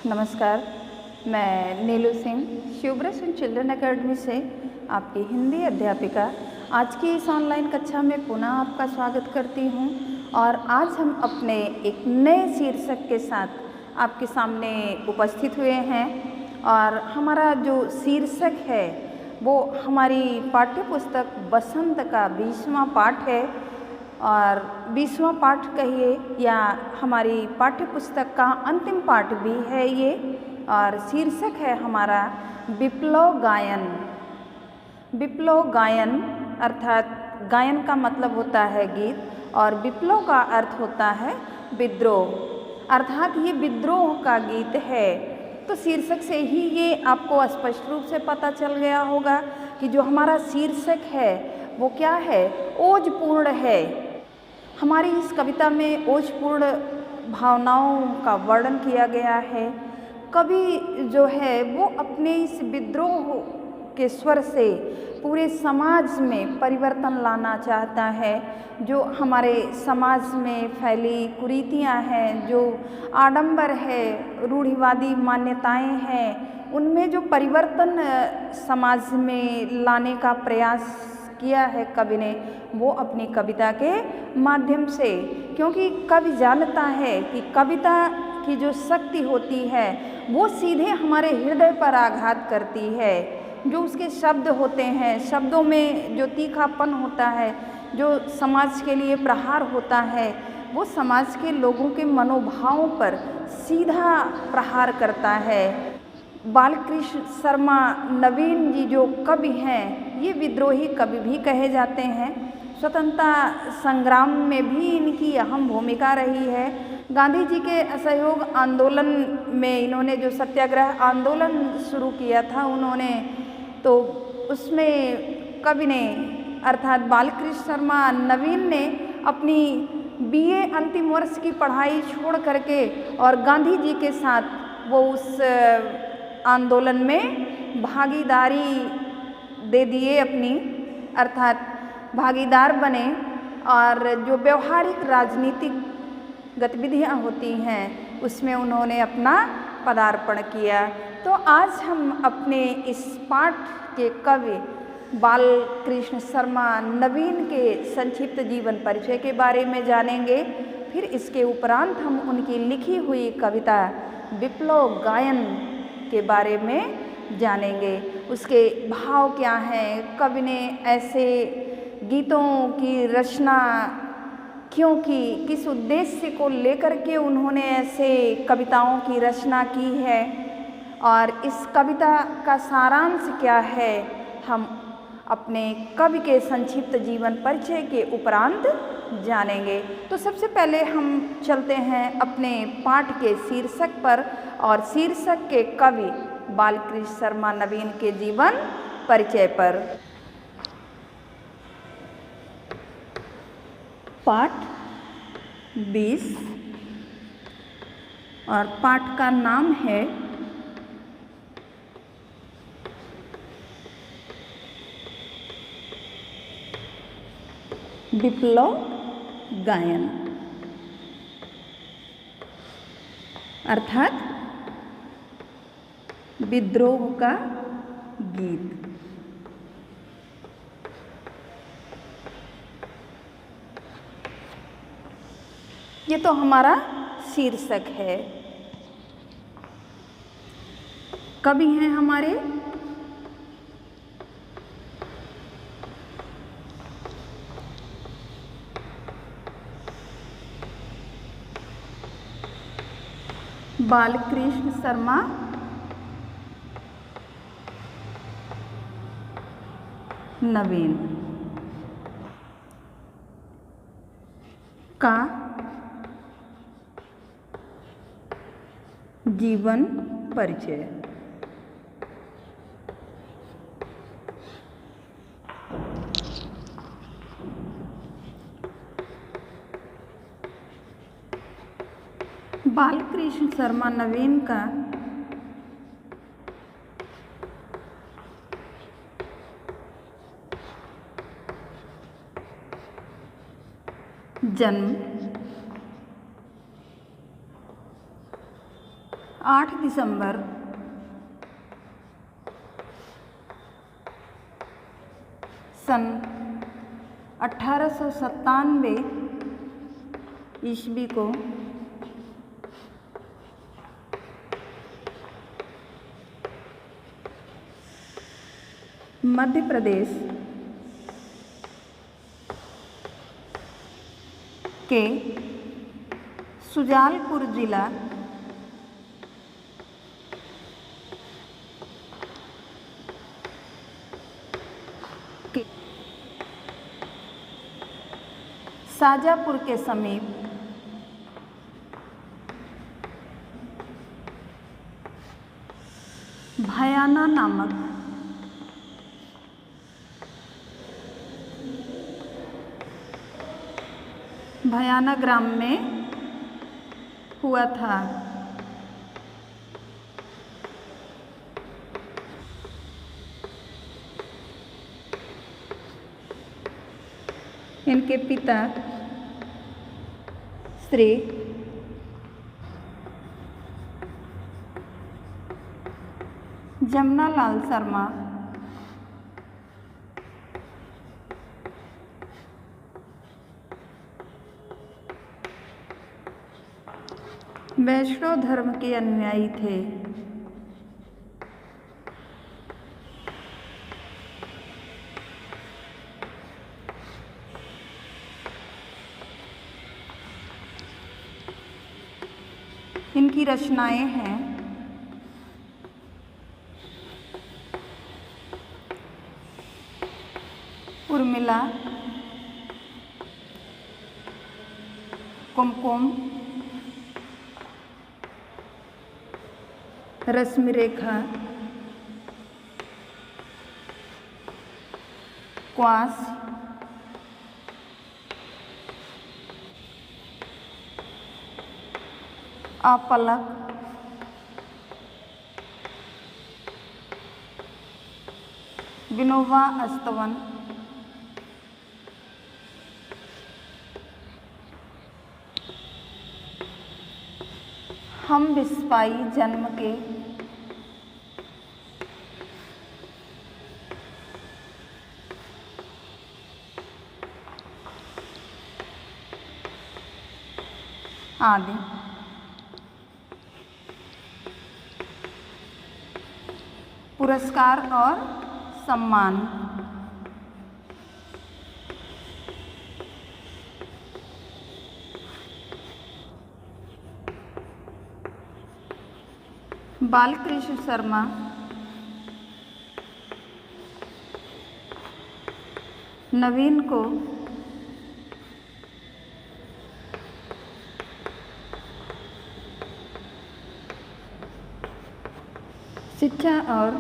नमस्कार, मैं नीलू Singh शिवब्रश children academy से आपकी हिंदी अध्यापिका आज की इस ऑनलाइन कक्षा में पुनः आपका स्वागत करती हूं। और आज हम अपने एक नए शीर्षक के साथ आपके सामने उपस्थित हुए हैं। और हमारा जो शीर्षक है वो हमारी पाठ्यपुस्तक बसंत का 20वां पाठ है। और 20वां पाठ कहिए या हमारी पाठ्यपुस्तक का अंतिम पाठ भी है ये। और शीर्षक है हमारा विप्लव गायन। विप्लव गायन अर्थात गायन का मतलब होता है गीत और विप्लव का अर्थ होता है विद्रोह, अर्थात ये विद्रोह का गीत है। तो शीर्षक से ही ये आपको स्पष्ट रूप से पता चल गया होगा कि जो हमारा शीर्षक है वो क्या है, ओजपूर्ण है। हमारी इस कविता में ओजपूर्ण भावनाओं का वर्णन किया गया है। कवि जो है वो अपने इस विद्रोह के स्वर से पूरे समाज में परिवर्तन लाना चाहता है। जो हमारे समाज में फैली कुरीतियाँ हैं, जो आडंबर है, रूढ़िवादी मान्यताएं हैं, उनमें जो परिवर्तन समाज में लाने का प्रयास किया है कवि ने, वो अपनी कविता के माध्यम से। क्योंकि कवि जानता है कि कविता की जो शक्ति होती है वो सीधे हमारे हृदय पर आघात करती है। जो उसके शब्द होते हैं, शब्दों में जो तीखापन होता है, जो समाज के लिए प्रहार होता है, वो समाज के लोगों के मनोभावों पर सीधा प्रहार करता है। बालकृष्ण शर्मा नवीन जी जो कवि हैं, ये विद्रोही कवि भी कहे जाते हैं। स्वतंत्रता संग्राम में भी इनकी अहम भूमिका रही है। गांधी जी के असहयोग आंदोलन में इन्होंने जो सत्याग्रह आंदोलन शुरू किया था उन्होंने, तो उसमें कवि ने अर्थात बालकृष्ण शर्मा नवीन ने अपनी बीए अंतिम वर्ष की पढ़ाई छोड़ करके और गांधी जी के साथ वो उस आंदोलन में भागीदारी दे दिए अपनी, अर्थात भागीदार बने। और जो व्यवहारिक राजनीतिक गतिविधियां होती हैं उसमें उन्होंने अपना पदार्पण किया। तो आज हम अपने इस पाठ के कवि बालकृष्ण शर्मा नवीन के संक्षिप्त जीवन परिचय के बारे में जानेंगे। फिर इसके उपरांत हम उनकी लिखी हुई कविता विप्लव गायन के बारे में जानेंगे। उसके भाव क्या हैं, कवि ने ऐसे गीतों की रचना क्यों की, किस उद्देश्य को लेकर के उन्होंने ऐसे कविताओं की रचना की है, और इस कविता का सारांश क्या है, हम अपने कवि के संक्षिप्त जीवन परिचय के उपरांत जानेंगे। तो सबसे पहले हम चलते हैं अपने पाठ के शीर्षक पर, और शीर्षक के कवि बालकृष्ण शर्मा नवीन के जीवन परिचय पर। पाठ 20 और पाठ का नाम है विप्लव गायन, अर्थात विद्रोह का गीत। ये तो हमारा शीर्षक है। कवि हैं हमारे बालकृष्ण शर्मा नवीन का जीवन परिचय। बालकृष्ण शर्मा नवीन का जन्म 8 दिसंबर सन 1897 ईस्वी को मध्य प्रदेश के सुजालपुर जिला के शाजापुर के समीप भयाना नामक भयाना ग्राम में हुआ था। इनके पिता श्री जमनालाल शर्मा वैष्णव धर्म के अनुयायी थे। इनकी रचनाएं हैं उर्मिला, कुमकुम, रश्मि रेखा, क्वास, अपलक, विनोबा स्तवन, हम बिस्पाई जन्म के, आदि। पुरस्कार और सम्मान। बालकृष्ण शर्मा नवीन को शिक्षा और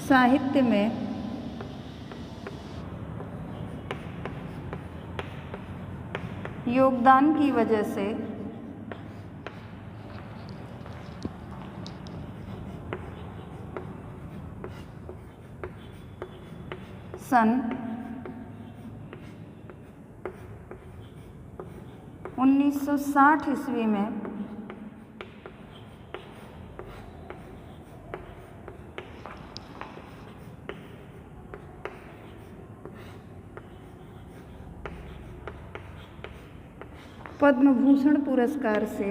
साहित्य में योगदान की वजह से सन 1960 ईस्वी में पद्म भूषण पुरस्कार से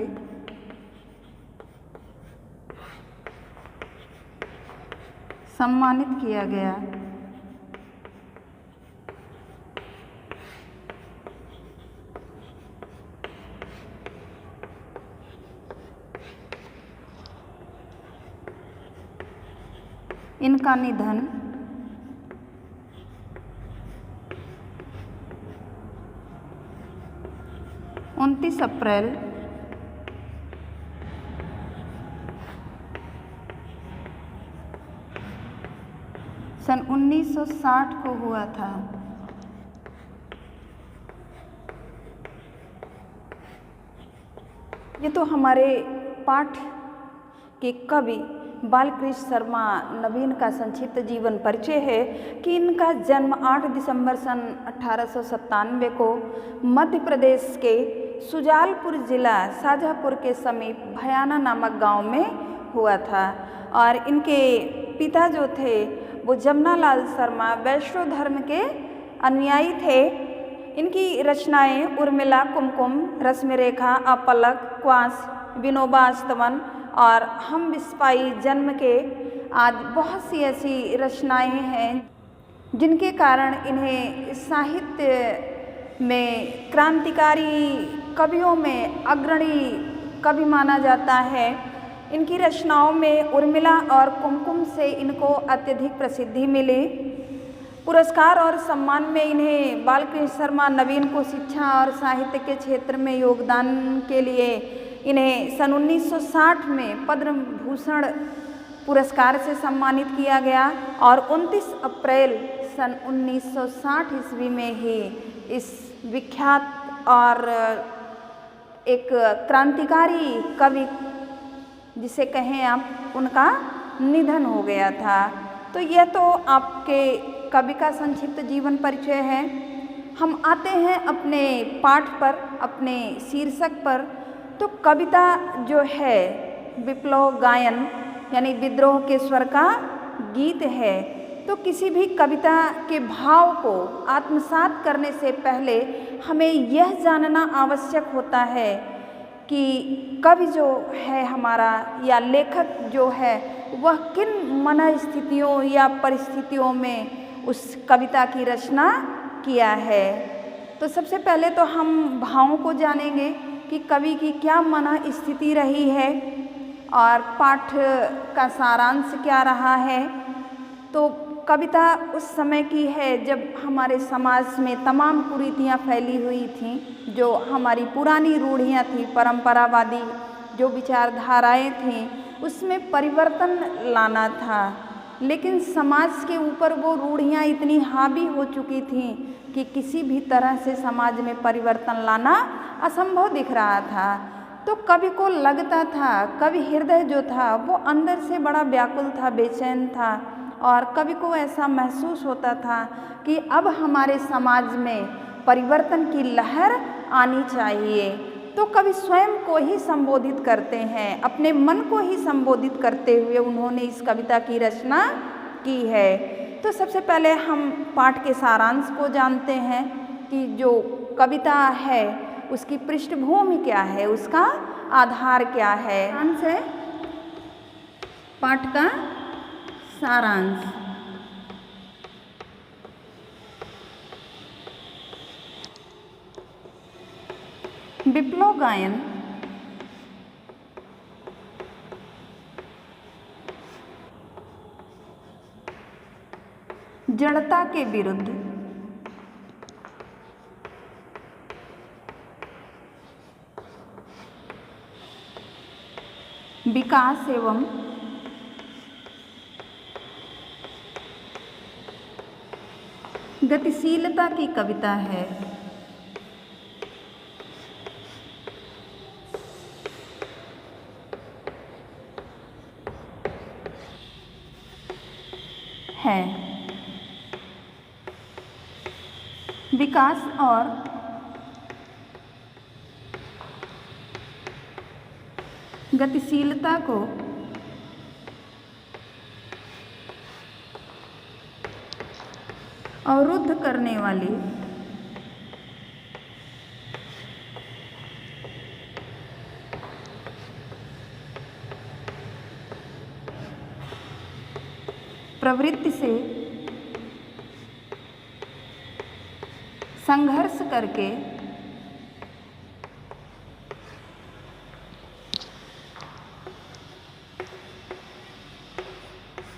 सम्मानित किया गया। इनका निधन 29 अप्रैल सन 1960 को हुआ था। ये तो हमारे पाठ के कवि बालकृष्ण शर्मा नवीन का संक्षिप्त जीवन परिचय है कि इनका जन्म 8 दिसंबर सन 1897 को मध्य प्रदेश के सुजालपुर जिला शाजापुर के समीप भयाना नामक गांव में हुआ था। और इनके पिता जो थे वो जमनालाल शर्मा वैष्णव धर्म के अनुयायी थे। इनकी रचनाएं उर्मिला, कुमकुम, रश्मिरेखा, अपलक, क्वास, विनोबा स्तवन और हम विस्पाई जन्म के आदि बहुत सी ऐसी रचनाएं हैं जिनके कारण इन्हें साहित्य में क्रांतिकारी कवियों में अग्रणी कवि माना जाता है। इनकी रचनाओं में उर्मिला और कुमकुम से इनको अत्यधिक प्रसिद्धि मिली। पुरस्कार और सम्मान में इन्हें बालकृष्ण शर्मा नवीन को शिक्षा और साहित्य के क्षेत्र में योगदान के लिए इन्हें सन 1960 में पद्म भूषण पुरस्कार से सम्मानित किया गया और 29 अप्रैल सन 1960 ईस्वी में ही इस विख्यात और एक क्रांतिकारी कवि जिसे कहें आप उनका निधन हो गया था। तो यह तो आपके कवि का संक्षिप्त जीवन परिचय है। हम आते हैं अपने पाठ पर, अपने शीर्षक पर। तो कविता जो है विप्लव गायन यानी विद्रोह के स्वर का गीत है। तो किसी भी कविता के भाव को आत्मसात करने से पहले हमें यह जानना आवश्यक होता है कि कवि जो है हमारा या लेखक जो है वह किन मनस्थितियों या परिस्थितियों में उस कविता की रचना किया है। तो सबसे पहले तो हम भावों को जानेंगे कि कवि की क्या मनस्थिति रही है और पाठ का सारांश क्या रहा है। तो कविता उस समय की है जब हमारे समाज में तमाम कुरीतियाँ फैली हुई थीं, जो हमारी पुरानी रूढ़ियाँ थीं, परंपरावादी जो विचारधाराएं थीं, उसमें परिवर्तन लाना था। लेकिन समाज के ऊपर वो रूढ़ियाँ इतनी हावी हो चुकी थीं कि किसी भी तरह से समाज में परिवर्तन लाना असंभव दिख रहा था। तो कवि को लगता था, कवि हृदय जो था वो अंदर से बड़ा व्याकुल था, बेचैन था और कवि को ऐसा महसूस होता था कि अब हमारे समाज में परिवर्तन की लहर आनी चाहिए। तो कवि स्वयं को ही संबोधित करते हैं, अपने मन को ही संबोधित करते हुए उन्होंने इस कविता की रचना की है। तो सबसे पहले हम पाठ के सारांश को जानते हैं कि जो कविता है उसकी पृष्ठभूमि क्या है, उसका आधार क्या है। सारांश है पाठ का सारांश। विप्लव गायन जड़ता के विरुद्ध विकास एवं गतिशीलता की कविता है। विकास और गतिशीलता को अवरुद्ध करने वाली प्रवृत्ति से संघर्ष करके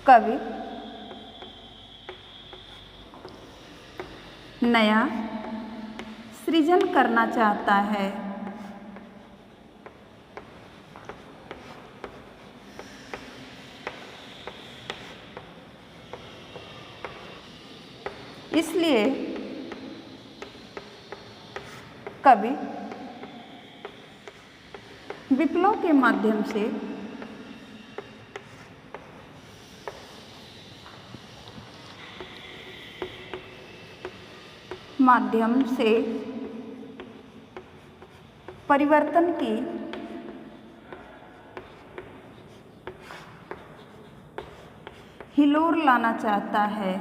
कवि नया सृजन करना चाहता है। इसलिए कवि विप्लव के माध्यम से माध्यम से परिवर्तन की हिलोर लाना चाहता है।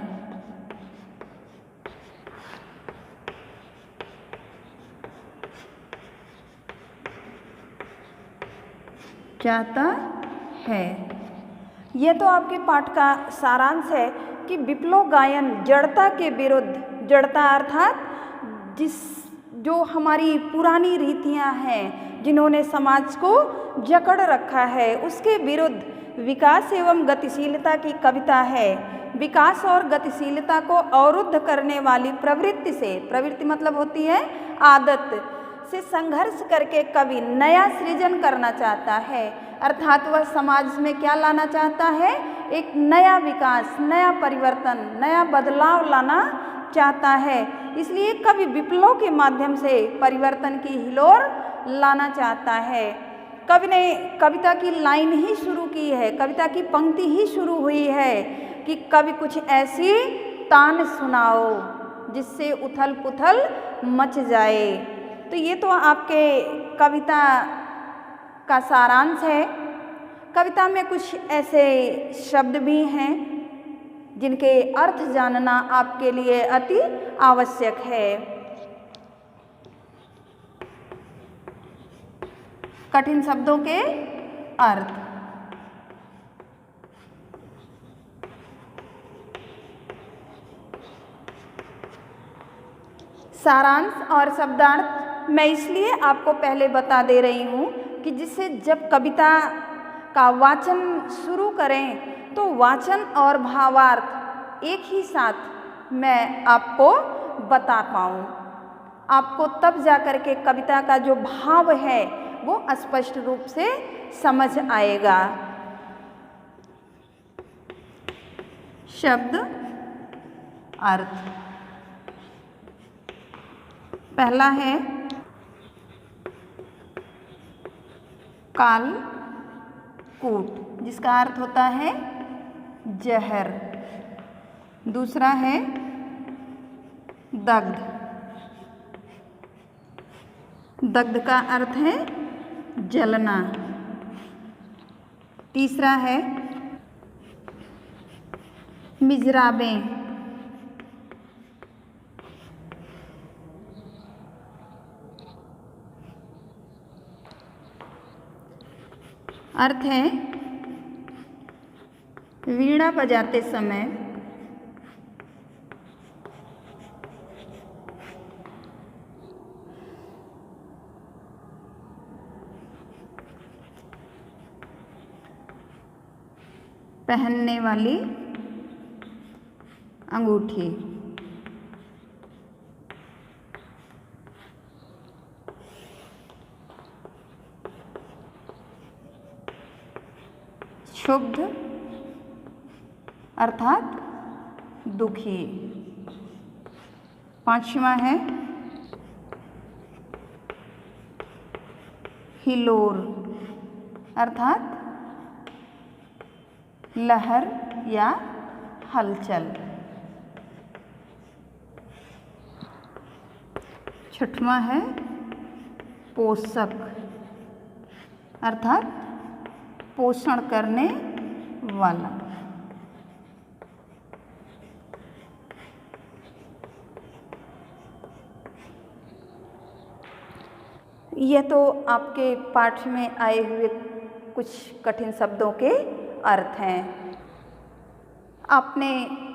यह तो आपके पाठ का सारांश है कि विप्लव गायन जड़ता के विरुद्ध, जड़ता अर्थात जो हमारी पुरानी रीतियां हैं, जिन्होंने समाज को जकड़ रखा है, उसके विरुद्ध विकास एवं गतिशीलता की कविता है। विकास और गतिशीलता को अवरुद्ध करने वाली प्रवृत्ति से, प्रवृत्ति मतलब होती है आदत से संघर्ष करके कवि नया सृजन करना चाहता है। अर्थात वह समाज में क्या लाना चाहता है? एक नया विकास, नया परिवर्तन, नया बदलाव लाना चाहता है। इसलिए कवि विप्लव के माध्यम से परिवर्तन की हिलोर लाना चाहता है। कवि ने कविता की लाइन ही शुरू की है, कविता की पंक्ति ही शुरू हुई है कि कवि कुछ ऐसी तान सुनाओ जिससे उथल पुथल मच जाए। तो ये तो आपके कविता का सारांश है। कविता में कुछ ऐसे शब्द भी हैं जिनके अर्थ जानना आपके लिए अति आवश्यक है। कठिन शब्दों के अर्थ। सारांश और शब्दार्थ मैं इसलिए आपको पहले बता दे रही हूँ कि जिससे जब कविता का वाचन शुरू करें तो वाचन और भावार्थ एक ही साथ मैं आपको बता पाऊँ। आपको तब जाकर के कविता का जो भाव है वो स्पष्ट रूप से समझ आएगा। शब्द अर्थ। पहला है काल कूट, जिसका अर्थ होता है जहर। दूसरा है दग्ध, दग्ध का अर्थ है जलना। तीसरा है मिजराबें, अर्थ है वीणा बजाते समय पहनने वाली अंगूठी। क्षुब्ध अर्थात दुखी। पांचवा है हिलोर अर्थात लहर या हलचल। छठवां है पोषक अर्थात पोषण करने वाला। यह तो आपके पाठ में आए हुए कुछ कठिन शब्दों के अर्थ हैं। आपने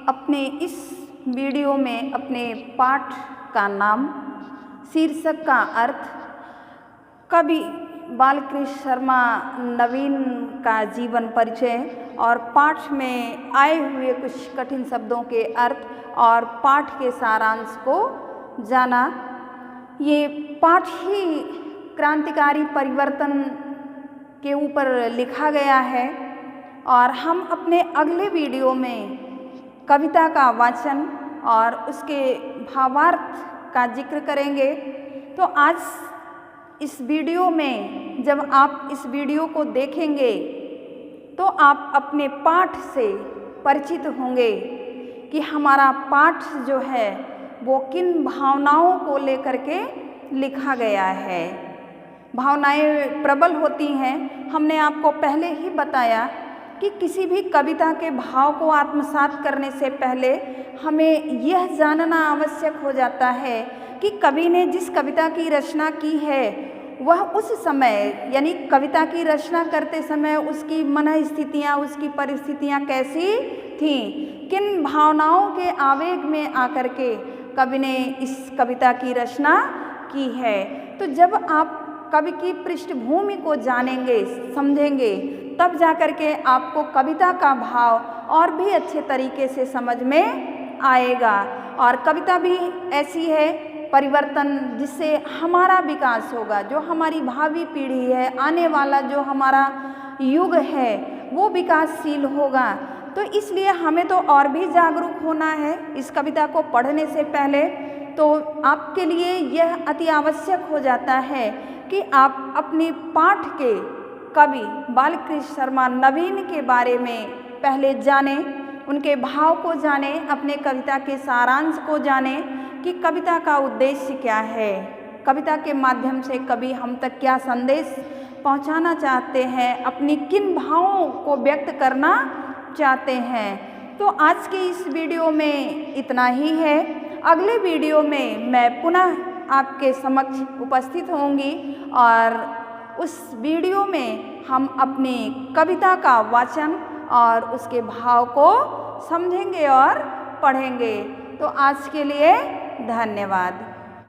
अपने इस वीडियो में अपने पाठ का नाम, शीर्षक का अर्थ, कवि बालकृष्ण शर्मा नवीन का जीवन परिचय और पाठ में आए हुए कुछ कठिन शब्दों के अर्थ और पाठ के सारांश को जाना। ये पाठ ही क्रांतिकारी परिवर्तन के ऊपर लिखा गया है और हम अपने अगले वीडियो में कविता का वाचन और उसके भावार्थ का जिक्र करेंगे। तो आज इस वीडियो में जब आप इस वीडियो को देखेंगे तो आप अपने पाठ से परिचित होंगे कि हमारा पाठ जो है वो किन भावनाओं को लेकर के लिखा गया है। भावनाएं प्रबल होती हैं। हमने आपको पहले ही बताया कि किसी भी कविता के भाव को आत्मसात करने से पहले हमें यह जानना आवश्यक हो जाता है कि कवि ने जिस कविता की रचना की है वह उस समय यानी कविता की रचना करते समय उसकी मन स्थितियाँ, उसकी परिस्थितियाँ कैसी थीं, किन भावनाओं के आवेग में आकर के कवि ने इस कविता की रचना की है। तो जब आप कवि की पृष्ठभूमि को जानेंगे, समझेंगे, तब जाकर के आपको कविता का भाव और भी अच्छे तरीके से समझ में आएगा। और कविता भी ऐसी है परिवर्तन जिससे हमारा विकास होगा, जो हमारी भावी पीढ़ी है, आने वाला जो हमारा युग है वो विकासशील होगा। तो इसलिए हमें तो और भी जागरूक होना है इस कविता को पढ़ने से पहले। तो आपके लिए यह अति आवश्यक हो जाता है कि आप अपने पाठ के कवि बालकृष्ण शर्मा नवीन के बारे में पहले जानें, उनके भाव को जानें, अपने कविता के सारांश को जानें कि कविता का उद्देश्य क्या है, कविता के माध्यम से कवि हम तक क्या संदेश पहुंचाना चाहते हैं, अपनी किन भावों को व्यक्त करना चाहते हैं। तो आज के इस वीडियो में इतना ही है। अगले वीडियो में मैं पुनः आपके समक्ष उपस्थित होंगी और उस वीडियो में हम अपनी कविता का वाचन और उसके भाव को समझेंगे और पढ़ेंगे। तो आज के लिए धन्यवाद।